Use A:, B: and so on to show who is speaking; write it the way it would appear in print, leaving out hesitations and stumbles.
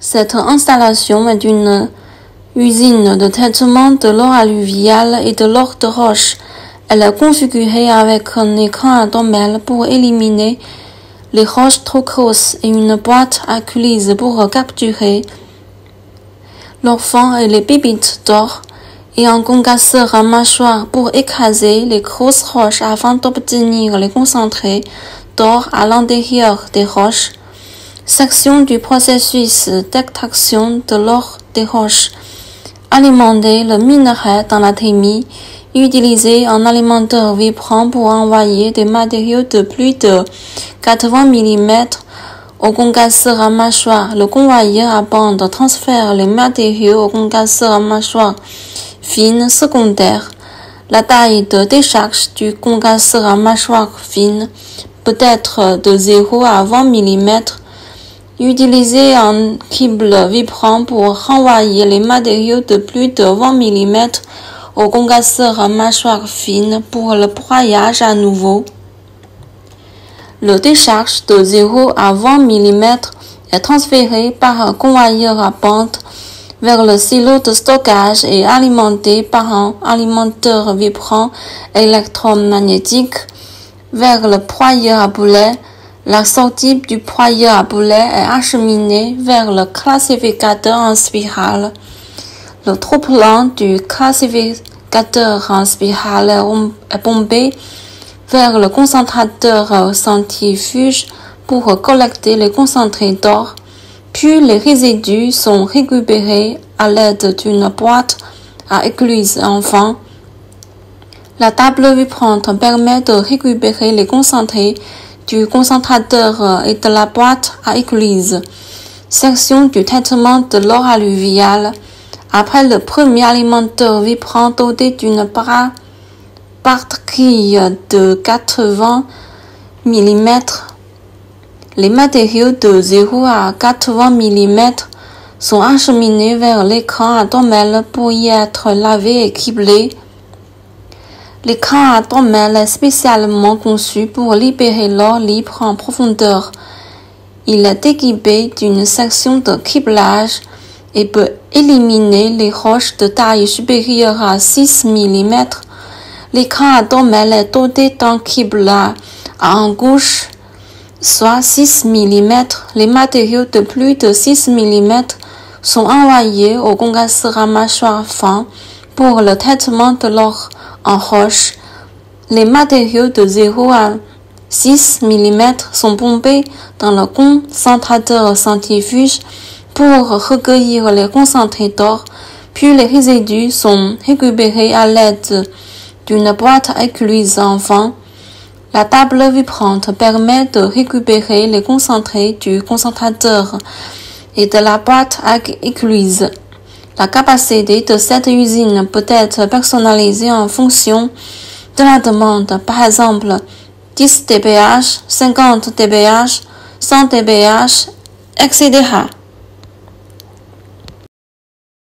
A: Cette installation est une usine de traitement de l'eau alluviale et de l'eau de roche. Elle est configurée avec un écran à dommelle pour éliminer les roches trop grosses et une boîte à coulisses pour capturer l'enfant et les pépites d'or et un concasseur à mâchoire pour écraser les grosses roches afin d'obtenir les concentrés d'or à l'intérieur des roches. Section du processus d'extraction de l'or des roches. Alimenter le minerai dans la thémie. Utiliser un alimentaire vibrant pour envoyer des matériaux de plus de 80 mm au concasseur à mâchoire. Le convoyeur à bande transfère les matériaux au concasseur à mâchoire fine secondaire. La taille de décharge du concasseur à mâchoire fine peut être de 0 à 20 mm. Utiliser un câble vibrant pour renvoyer les matériaux de plus de 20 mm au concasseur à mâchoire fine pour le broyage à nouveau. Le décharge de 0 à 20 mm est transféré par un convoyeur à bande vers le silo de stockage et alimenté par un alimentaire vibrant électromagnétique vers le broyeur à boulet. La sortie du broyeur à boulet est acheminée vers le classificateur en spirale. Le trop-plein du classificateur en spirale est pompé vers le concentrateur centrifuge pour collecter les concentrés d'or, puis les résidus sont récupérés à l'aide d'une boîte à écluses enfin. La table vibrante permet de récupérer les concentrés du concentrateur et de la boîte à écluses. Section du traitement de l'eau alluviale. Après le premier alimentaire vibrant doté d'une batterie de 80 mm, les matériaux de 0 à 80 mm sont acheminés vers l'écran à dommelle pour y être lavés et criblés. L'écran à dommelle est spécialement conçu pour libérer l'eau libre en profondeur. Il est équipé d'une section de criblage et peut éliminer les roches de taille supérieure à 6 mm. L'écran à dommelle est doté d'un crible à embouche, soit 6 mm. Les matériaux de plus de 6 mm sont envoyés au concasseur à mâchoire fin pour le traitement de l'or en roche. Les matériaux de 0 à 6 mm sont pompés dans le concentrateur centrifuge pour recueillir les concentrés d'or, puis les résidus sont récupérés à l'aide d'une boîte à écluses enfin. La table vibrante permet de récupérer les concentrés du concentrateur et de la boîte à écluses. La capacité de cette usine peut être personnalisée en fonction de la demande, par exemple 10 dBH, 50 dBH, 100 dBH, etc.